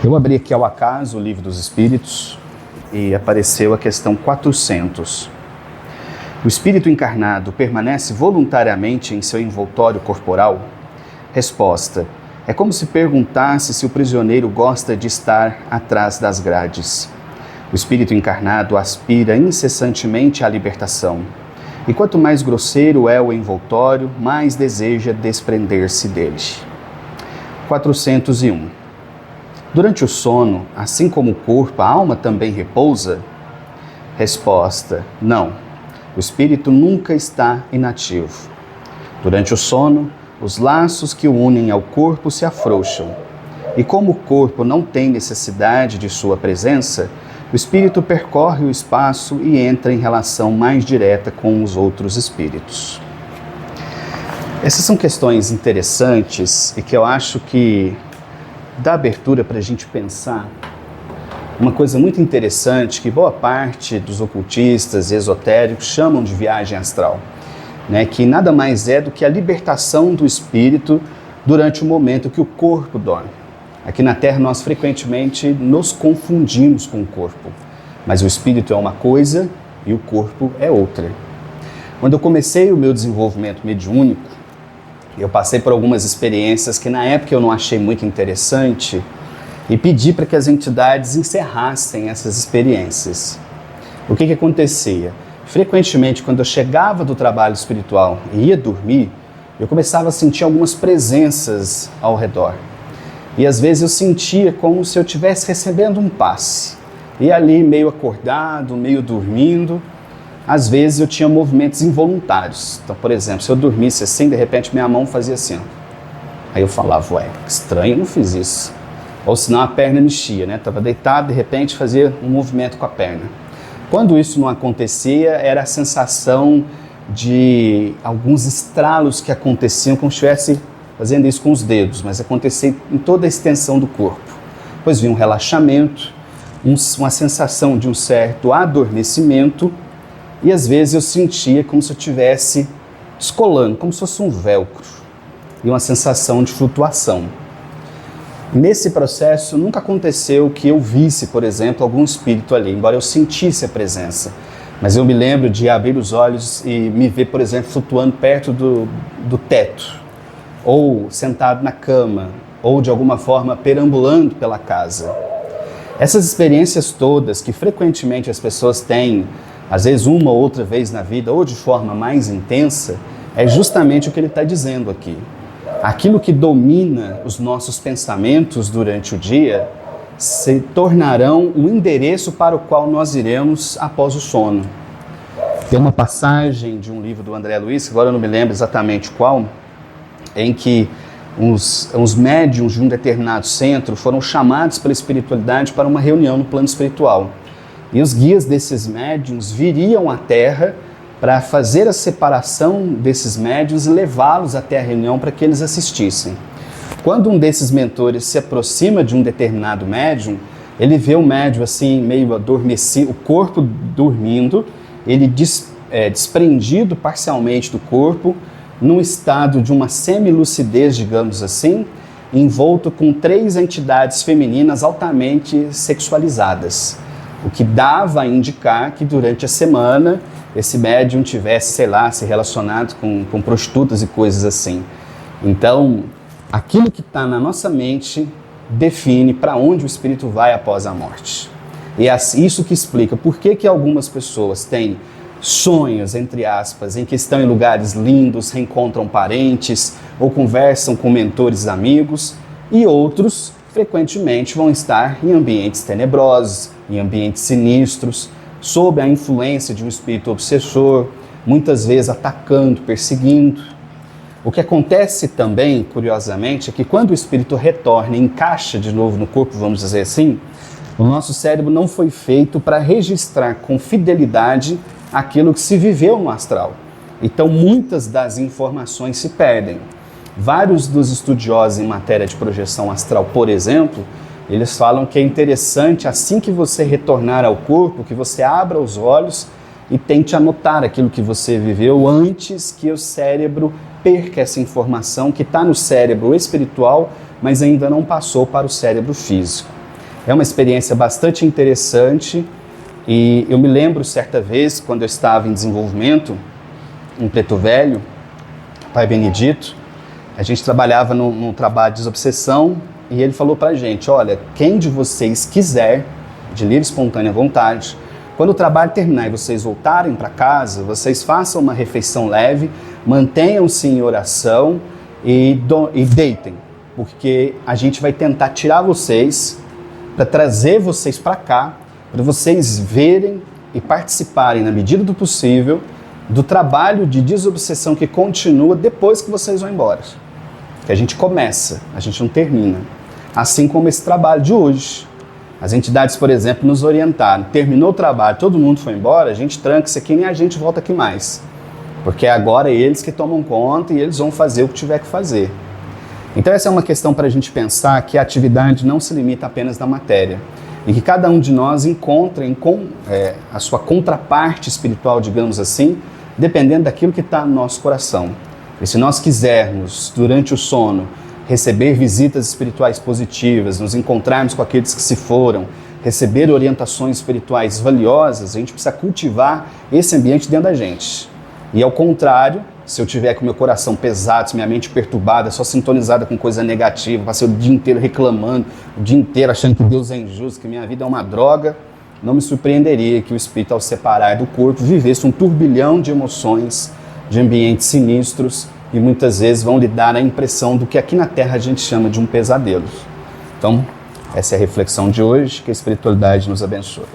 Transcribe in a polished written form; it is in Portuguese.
Eu abri aqui ao acaso o Livro dos Espíritos e apareceu a questão 400. O espírito encarnado permanece voluntariamente em seu envoltório corporal? Resposta: é como se perguntasse se o prisioneiro gosta de estar atrás das grades. O espírito encarnado aspira incessantemente à libertação. E quanto mais grosseiro é o envoltório, mais deseja desprender-se dele. 401. Durante o sono, assim como o corpo, a alma também repousa? Resposta: não. O espírito nunca está inativo. Durante o sono, os laços que o unem ao corpo se afrouxam. E como o corpo não tem necessidade de sua presença, o espírito percorre o espaço e entra em relação mais direta com os outros espíritos. Essas são questões interessantes e que eu acho que dá abertura para a gente pensar uma coisa muito interessante que boa parte dos ocultistas e esotéricos chamam de viagem astral, né? Que nada mais é do que a libertação do espírito durante o momento que o corpo dorme. Aqui na Terra nós frequentemente nos confundimos com o corpo, mas o espírito é uma coisa e o corpo é outra. Quando eu comecei o meu desenvolvimento mediúnico, eu passei por algumas experiências que na época eu não achei muito interessante e pedi para que as entidades encerrassem essas experiências. O que acontecia? Frequentemente, quando eu chegava do trabalho espiritual e ia dormir, eu começava a sentir algumas presenças ao redor. E às vezes eu sentia como se eu estivesse recebendo um passe. E ali, meio acordado, meio dormindo, às vezes eu tinha movimentos involuntários. Então, por exemplo, se eu dormisse assim, de repente minha mão fazia assim. Aí eu falava, ué, que estranho, eu não fiz isso. Ou senão a perna mexia, né? Estava deitado, de repente fazia um movimento com a perna. Quando isso não acontecia, era a sensação de alguns estralos que aconteciam como se estivesse fazendo isso com os dedos, mas acontecia em toda a extensão do corpo. Depois vinha um relaxamento, uma sensação de um certo adormecimento, e às vezes eu sentia como se eu estivesse descolando, como se fosse um velcro, e uma sensação de flutuação. Nesse processo nunca aconteceu que eu visse, por exemplo, algum espírito ali, embora eu sentisse a presença. Mas eu me lembro de abrir os olhos e me ver, por exemplo, flutuando perto do teto, ou sentado na cama, ou de alguma forma perambulando pela casa. Essas experiências todas que frequentemente as pessoas têm, às vezes uma ou outra vez na vida, ou de forma mais intensa, é justamente o que ele está dizendo aqui. Aquilo que domina os nossos pensamentos durante o dia se tornarão o endereço para o qual nós iremos após o sono. Tem uma passagem de um livro do André Luiz, agora eu não me lembro exatamente qual, em que os médiuns de um determinado centro foram chamados pela espiritualidade para uma reunião no plano espiritual. E os guias desses médiuns viriam à Terra para fazer a separação desses médiuns e levá-los até a reunião para que eles assistissem. Quando um desses mentores se aproxima de um determinado médium, ele vê o médium assim, meio adormecido, o corpo dormindo, ele desprendido parcialmente do corpo, num estado de uma semilucidez, digamos assim, envolto com 3 entidades femininas altamente sexualizadas, o que dava a indicar que durante a semana esse médium tivesse, sei lá, se relacionado com prostitutas e coisas assim. Então, aquilo que está na nossa mente define para onde o espírito vai após a morte. E é isso que explica por que algumas pessoas têm sonhos, entre aspas, em que estão em lugares lindos, reencontram parentes ou conversam com mentores amigos, e outros, frequentemente, vão estar em ambientes tenebrosos, em ambientes sinistros, sob a influência de um espírito obsessor, muitas vezes atacando, perseguindo. O que acontece também, curiosamente, é que quando o espírito retorna e encaixa de novo no corpo, vamos dizer assim, o nosso cérebro não foi feito para registrar com fidelidade aquilo que se viveu no astral. Então, muitas das informações se perdem. Vários dos estudiosos em matéria de projeção astral, por exemplo, eles falam que é interessante, assim que você retornar ao corpo, que você abra os olhos e tente anotar aquilo que você viveu antes que o cérebro perca essa informação que está no cérebro espiritual, mas ainda não passou para o cérebro físico. É uma experiência bastante interessante e eu me lembro certa vez, quando eu estava em desenvolvimento, em Preto Velho, Pai Benedito, a gente trabalhava num trabalho de desobsessão e ele falou pra gente, olha, quem de vocês quiser, de livre e espontânea vontade, quando o trabalho terminar e vocês voltarem para casa, vocês façam uma refeição leve, mantenham-se em oração e deitem, porque a gente vai tentar tirar vocês, para trazer vocês para cá, para vocês verem e participarem, na medida do possível, do trabalho de desobsessão que continua depois que vocês vão embora. Que a gente começa, a gente não termina. Assim como esse trabalho de hoje. As entidades, por exemplo, nos orientaram. Terminou o trabalho, todo mundo foi embora, a gente tranca isso aqui e nem a gente volta aqui mais. Porque agora é eles que tomam conta e eles vão fazer o que tiver que fazer. Então essa é uma questão para a gente pensar que a atividade não se limita apenas na matéria. E que cada um de nós encontre a sua contraparte espiritual, digamos assim, dependendo daquilo que está no nosso coração. E se nós quisermos, durante o sono, receber visitas espirituais positivas, nos encontrarmos com aqueles que se foram, receber orientações espirituais valiosas, a gente precisa cultivar esse ambiente dentro da gente. E ao contrário, se eu tiver com meu coração pesado, se minha mente perturbada, só sintonizada com coisa negativa, passei o dia inteiro reclamando, o dia inteiro achando que Deus é injusto, que minha vida é uma droga, não me surpreenderia que o espírito, ao separar do corpo, vivesse um turbilhão de emoções, de ambientes sinistros, e muitas vezes vão lhe dar a impressão do que aqui na Terra a gente chama de um pesadelo. Então, essa é a reflexão de hoje, que a espiritualidade nos abençoe.